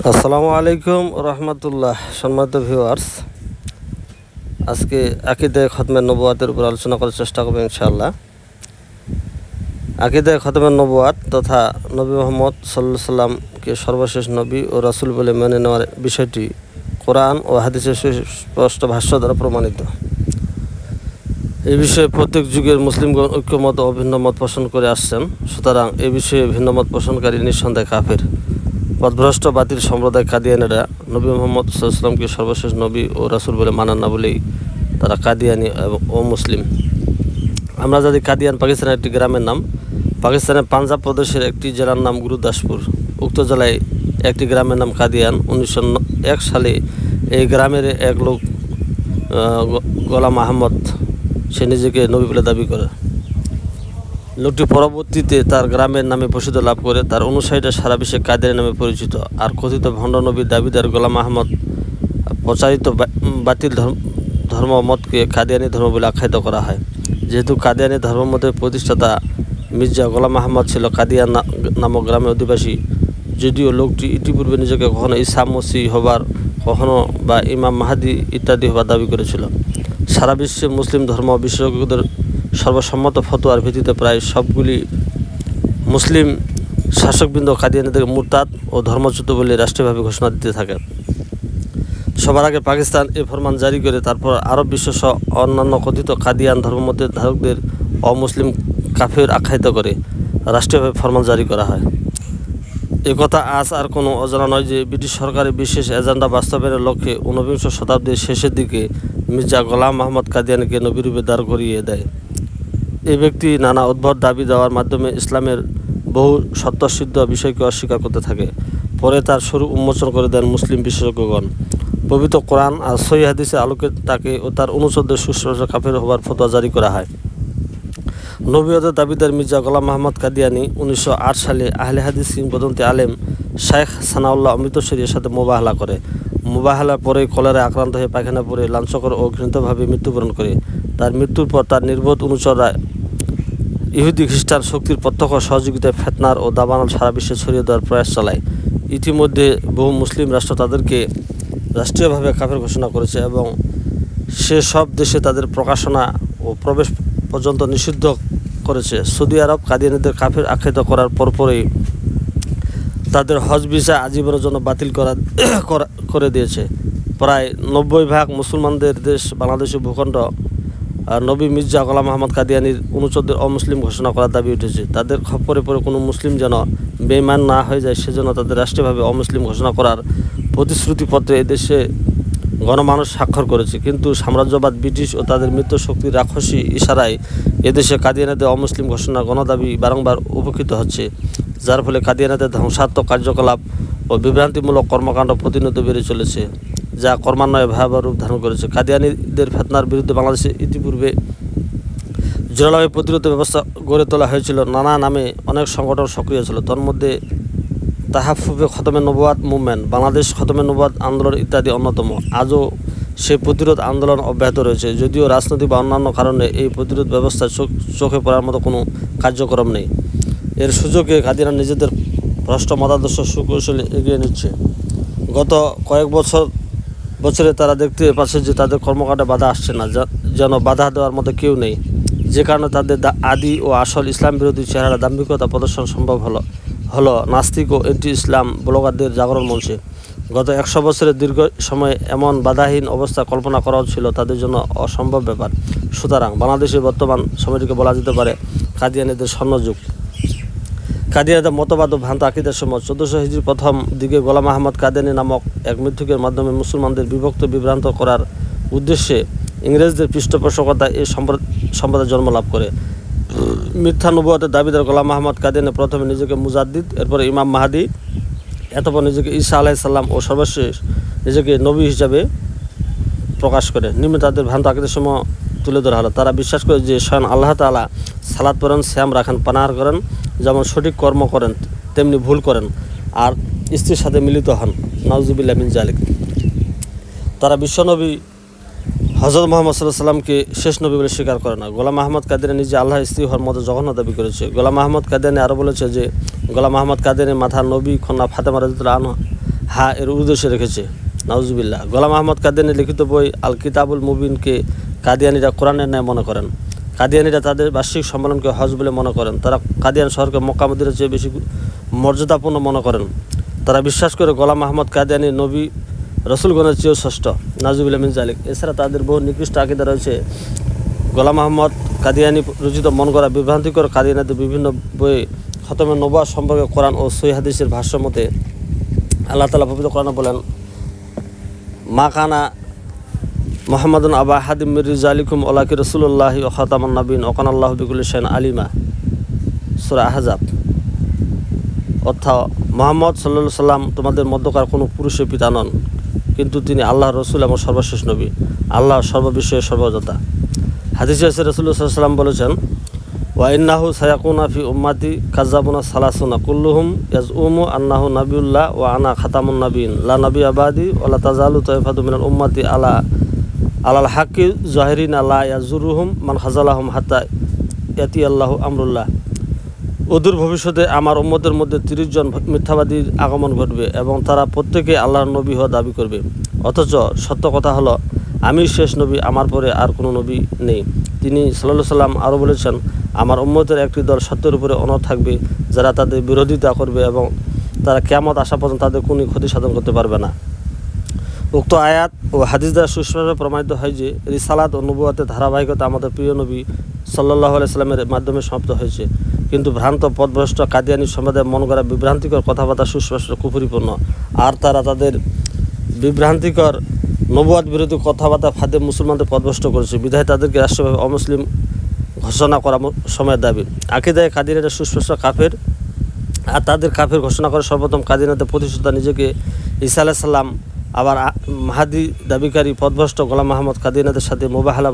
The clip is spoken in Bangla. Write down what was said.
আসসালামু আলাইকুম রহমতুল্লাহ। সম্মানিত ভিউয়ার্স, আজকে আকিদায়ে খতমে নবুয়াতের উপর আলোচনা করার চেষ্টা করব ইনশাআল্লাহ। আকিদায়ে খতমে নবুয়াত তথা নবী মুহাম্মদ সাল্লাল্লাহু আলাইহি সাল্লামকে সর্বশেষ নবী ও রাসূল বলে মেনে নেওয়ার বিষয়টি কোরআন ও হাদিসের সুস্পষ্ট ভাষ্য দ্বারা প্রমাণিত। এই বিষয়ে প্রত্যেক যুগের মুসলিমগণ ঐক্যমত ও ভিন্ন মত পোষণ করে আসছেন। সুতরাং এ বিষয়ে ভিন্ন মত পোষণকারী নিঃসন্দেহে কাফের। পথভ্রষ্ট বাতিল সম্প্রদায় কাদিয়ানিরা নবী মুহাম্মদ সাল্লাল্লাহু আলাইহি সাল্লামকে সর্বশেষ নবী ও রাসূল বলে মানেন না বলেই তারা কাদিয়ানি ও মুসলিম। আমরা যদি কাদিয়ান পাকিস্তানের একটি গ্রামের নাম, পাকিস্তানের পাঞ্জাব প্রদেশের একটি জেলার নাম গুরুদাসপুর। উক্ত জেলায় একটি গ্রামের নাম কাদিয়ান। 1901 সালে এই গ্রামের এক লোক গোলাম আহমদ, সে নিজেকে নবী বলে দাবি করে। লোকটি পরবর্তীতে তার গ্রামের নামে প্রসিদ্ধি লাভ করে। তার অনুসারীরা সারা বিশ্বে কাদিয়ানি নামে পরিচিত। আর কথিত ভণ্ড নবীর দাবিদার গোলাম আহমদ প্রচারিত বাতিল ধর্মমতকে কাদিয়ানি ধর্ম বলে আখ্যায়িত করা হয়। যেহেতু কাদিয়ানি ধর্মমতের প্রতিষ্ঠাতা মির্জা গোলাম আহমদ ছিল কাদিয়ান নামক গ্রামের অধিবাসী, যদিও লোকটি ইতিপূর্বে নিজেকে কখনো ঈসা মসিহ হবার, কখনো বা ইমাম মাহদি ইত্যাদি হবার দাবি করেছিল। সারা বিশ্বে মুসলিম ধর্ম বিশেষজ্ঞদের সর্বসম্মত ফতোয়ার ভিত্তিতে প্রায় সবগুলি মুসলিম শাসকবৃন্দ কাদিয়ানিদের মুরতাদ ও ধর্মচ্যুত বলে রাষ্ট্রীয়ভাবে ঘোষণা দিতে থাকে। সবার আগে পাকিস্তান এ ফরমান জারি করে তারপর আরব বিশ্ব অন্যান্য কথিত কাদিয়ান ধর্মমতের ধারকদের অমুসলিম কাফের আখ্যায়িত করে রাষ্ট্রীয়ভাবে ফরমান জারি করা হয়। একথা আজ আর কোনো অজানা নয় যে ব্রিটিশ সরকারের বিশেষ এজেন্ডা বাস্তবায়নের লক্ষ্যে 19বিংশ শতাব্দীর শেষের দিকে মির্জা গোলাম আহমদ কাদিয়ানিকে নবীরূপে দাঁড় করিয়ে দেয়। এই ব্যক্তি নানা উদ্ভট দাবি দেওয়ার মাধ্যমে ইসলামের বহু সত্যসিদ্ধ বিষয়কে অস্বীকার করতে থাকে। পরে তার স্বরূপ উন্মোচন করে দেন মুসলিম বিশেষজ্ঞগণ। পবিত্র কোরআন আর সহিহ হাদিসের আলোকে তাকে ও তার অনুচরদের সুস্পষ্ট কাফের হবার ফতোয়া জারি করা হয়। নবীয়তের দাবিদার মির্জা গোলাম আহমদ কাদিয়ানি 1908 সালে আহলে হাদিস কিংবদন্তি আলেম শেখ সানাউল্লাহ অমৃতসরীর সাথে মোবাহলা করে। মোবাহলার পরে কলেরায় আক্রান্ত হয়ে পায়খানা পড়ে লাঞ্ছকর ও ঘৃণিতভাবে মৃত্যুবরণ করে। তার মৃত্যুর পর তার নির্বোধ অনুচররা ইহুদি খ্রিস্টান শক্তির প্রত্যক্ষ সহযোগিতায় ফেতনার ও দাবানল সারা বিশ্বে ছড়িয়ে দেওয়ার প্রয়াস চালায়। ইতিমধ্যে বহু মুসলিম রাষ্ট্র তাদেরকে রাষ্ট্রীয়ভাবে কাফের ঘোষণা করেছে এবং সে সব দেশে তাদের প্রকাশনা ও প্রবেশ পর্যন্ত নিষিদ্ধ করেছে। সৌদি আরব কাদিয়ানিদের কাফের আখ্যায়িত করার পরপরই তাদের হজ ভিসা আজীবনের জন্য বাতিল করে দিয়েছে। প্রায় 90% মুসলমানদের দেশ বাংলাদেশের ভূখণ্ড নবী মির্জা গোলাম আহমদ কাদিয়ানির অনুচরদের অমুসলিম ঘোষণা করার দাবি উঠেছে। তাদের খপ্পরে পরে কোনো মুসলিম যেন বেঈমান না হয়ে যায় সেজন্য তাদের রাষ্ট্রীয়ভাবে অমুসলিম ঘোষণা করার প্রতিশ্রুতিপত্রে এদেশে গণমানুষ স্বাক্ষর করেছে। কিন্তু সাম্রাজ্যবাদ, ব্রিটিশ ও তাদের মিত্র শক্তির রাক্ষসী ইশারায় এদেশে কাদিয়ানিদের অমুসলিম ঘোষণা গণদাবি বারংবার উপেক্ষিত হচ্ছে, যার ফলে কাদিয়ানিদের ধ্বংসাত্মক কার্যকলাপ ও বিভ্রান্তিমূলক কর্মকাণ্ড প্রতিনিয়ত বেড়ে চলেছে, যা ক্রমান্বয়ে ভয়াবহ রূপ ধারণ করেছে। কাদিয়ানিদের ফেতনার বিরুদ্ধে বাংলাদেশে ইতিপূর্বে জোরালোভাবে প্রতিরোধ ব্যবস্থা গড়ে তোলা হয়েছিল। নানা নামে অনেক সংগঠন সক্রিয় ছিল। তন্মধ্যে তাহাফুফে খতমে নবুয়াত মুভমেন্ট, বাংলাদেশ খতমে নবুয়াত আন্দোলন ইত্যাদি অন্যতম। আজও সেই প্রতিরোধ আন্দোলন অব্যাহত রয়েছে, যদিও রাজনৈতিক বা অন্যান্য কারণে এই প্রতিরোধ ব্যবস্থা চোখে পড়ার মতো কোনো কার্যক্রম নেই। এর সুযোগে কাদিয়ানিরা নিজেদের ভ্রষ্ট মতাদর্শ সুকৌশলে এগিয়ে নিচ্ছে। গত কয়েক বছরে তারা দেখতে পাচ্ছে যে তাদের কর্মকাণ্ডে বাধা আসছে না, যেন বাধা দেওয়ার মতো কেউ নেই, যে কারণে তাদের আদি ও আসল ইসলাম বিরোধী চেহারা দাম্ভিকতা প্রদর্শন সম্ভব হলো নাস্তিক ও এন্টি ইসলাম ব্লগারদের জাগরণ মঞ্চে। গত 100 বছরের দীর্ঘ সময় এমন বাধাহীন অবস্থা কল্পনা করা ছিল তাদের জন্য অসম্ভব ব্যাপার। সুতরাং বাংলাদেশের বর্তমান সময়টিকে বলা যেতে পারে কাদিয়ানিদের স্বর্ণযুগ। কাদিয়ানিদের মতবাদ ও ভ্রান্ত আকিদার সময় 1400 হিজরি প্রথম দিকে গোলাম আহমদ কাদিয়ানি নামক এক মৃত্যুকের মাধ্যমে মুসলমানদের বিভ্রান্ত করার উদ্দেশ্যে ইংরেজদের পৃষ্ঠপোষকতায় এই সম্প্রদায় জন্ম লাভ করে। মিথ্যা নবুয়তের দাবিদার গোলাম আহমদ কাদিয়ানি প্রথমে নিজেকে মুজাদ্দিদ, এরপরে ইমাম মাহদি, এতপর নিজেকে ঈসা আলাইহিস সালাম ও সর্বশেষ নিজেকে নবী হিসাবে প্রকাশ করে। নিম্নে তাদের ভ্রান্ত আকিদার সময় তুলে ধরা হলো। তারা বিশ্বাস করে যে স্বয়ং আল্লাহ তাআলা সালাত পড়েন, শ্যাম রাখেন, পানাহার করেন, যেমন সঠিক কর্ম করেন তেমনি ভুল করেন, আর স্ত্রীর সাথে মিলিত হন। নাউজুবিল্লাহ মিন জালিক। তারা বিশ্বনবী হযরত মুহাম্মদ সাল্লাল্লাহু আলাইহি সাল্লামকে শেষ নবী বলে স্বীকার করে না। গোলাম আহমদ কাদিয়ানি নিজে আল্লাহর স্ত্রী হওয়ার মতো জঘন্য দাবি করেছে। গোলাম আহমদ কাদিয়ানি আরও বলেছে যে গোলাম আহমদ কাদিয়ানির মাথা নবী কন্যা ফাতেমা রাদিয়াল্লাহু হা এর উদ্দেশ্যে রেখেছে। নাউজুবিল্লাহ। গোলাম আহমদ কাদিয়ানি লিখিত বই আল কিতাবুল মুবিনকে কাদিয়ানিরা কোরআনের ন্যায় মনে করেন। কাদিয়ানিরা তাদের বার্ষিক সম্মেলনকে হজ বলে মনে করেন। তারা কাদিয়ান শহরকে মক্কা মদিনার চেয়ে বেশি মর্যাদাপূর্ণ মনে করেন। তারা বিশ্বাস করে গোলাম আহমদ কাদিয়ানি নবী রসুলগণের চেয়েও শ্রেষ্ঠ। নাউজুবিল্লাহ মিন জালিক। এছাড়া তাদের বহু নিকৃষ্ট আকীদা রয়েছে। গোলাম আহমদ কাদিয়ানি রচিত মন গড়া বিভ্রান্তিকর কাদিয়ানিদের বিভিন্ন বইয়ে খতমে নবুওয়াত সম্পর্কে কোরআন ও সহিহ হাদিসের ভাষ্য মতে আল্লাহ তাআলা পবিত্র কোরআনে বলেন, মা কানা মুহাম্মাদুন আবা আহাদিম মির রিজালিকুম ওয়ালাকিন রাসূলুল্লাহি ওয়া খাতামান নাবিয়্যিন ওয়া কানা আল্লাহু বিকুল্লি শাইইন আলিমা। সূরা আহজাব। অর্থাৎ মুহাম্মদ সাল্লাল্লাহু আলাইহি সাল্লাম তোমাদের মধ্যকার কোনো পুরুষের পিতা নন, কিন্তু তিনি আল্লাহর রসুল এবং সর্বশেষ নবী, আল্লাহ সর্ববিষয়ে সর্বদাতা। হাদিসে আছে রাসূলুল্লাহ সাল্লাল্লাহু আলাইহি ওয়াসাল্লাম বলেছেন, ওয়া ইন্নাহু সায়াকুনা ফি উম্মতি কাযাবুনা সালাসুনা কুল্লুহুম ইয়াজউমু আন্নাহু নাবিয়ুল্লাহ ওয়া আনা খাতামুন নাবিয়্যিন লা নাবিয়্যা বাদি ওয়া লা তাযালু তাইফাতু মিনাল উম্মতি আলাল হাক্কি যাহিরিনা লা ইয়াজুরুহুম মান খাযালাহুম হাত্তা ইয়াতি আল্লাহু আমরুল্লাহ। অদূর ভবিষ্যতে আমার উম্মতের মধ্যে 30 জন মিথ্যাবাদীর আগমন ঘটবে এবং তারা প্রত্যেকে আল্লাহর নবী হওয়া দাবি করবে, অথচ সত্য কথা হলো আমি শেষ নবী, আমার পরে আর কোনো নবী নেই। তিনি সাল্লাল্লাহু আলাইহি সাল্লাম আরও বলেছেন, আমার উম্মতের একটি দল সত্যের উপরে অনড় থাকবে, যারা তাদের বিরোধিতা করবে এবং তারা কিয়ামত আসা পর্যন্ত তাদের কোনো ক্ষতি সাধন করতে পারবে না। উক্ত আয়াত ও হাদিস দ্বারা সুস্পষ্টভাবে প্রমাণিত হয় যে রিসালাত ও নবুওয়াতের ধারাবাহিকতা আমাদের প্রিয় নবী সাল্লাল্লাহু আলাইহি সাল্লামের মাধ্যমে সমাপ্ত হয়েছে, কিন্তু ভ্রান্ত পথভ্রষ্ট কাদিয়ানি সম্প্রদায়ের মন গড়া বিভ্রান্তিকর কথাবার্তা সুস্পষ্ট কুফরিপূর্ণ, আর তারা তাদের বিভ্রান্তিকর নবুওয়াত বিরোধী কথাবার্তা ফাঁদে মুসলমানদের পথভ্রষ্ট করেছে, বিধায় তাদেরকে রাষ্ট্রভাবে অমুসলিম ঘোষণা করা সময়ের দাবি। আকিদায়ে কাদিয়ানিরা সুস্পষ্ট কাফের, আর তাদের কাফের ঘোষণা করে সর্বপ্রথম কাদিয়ানিদের প্রতিষ্ঠাতা নিজেকে ঈসা আলাইহিস সালাম, আবার মাহাদি দাবিকারী পথভ্রষ্ট গোলাম আহমদ কাদিয়ানিদের সাথে মুবাহালা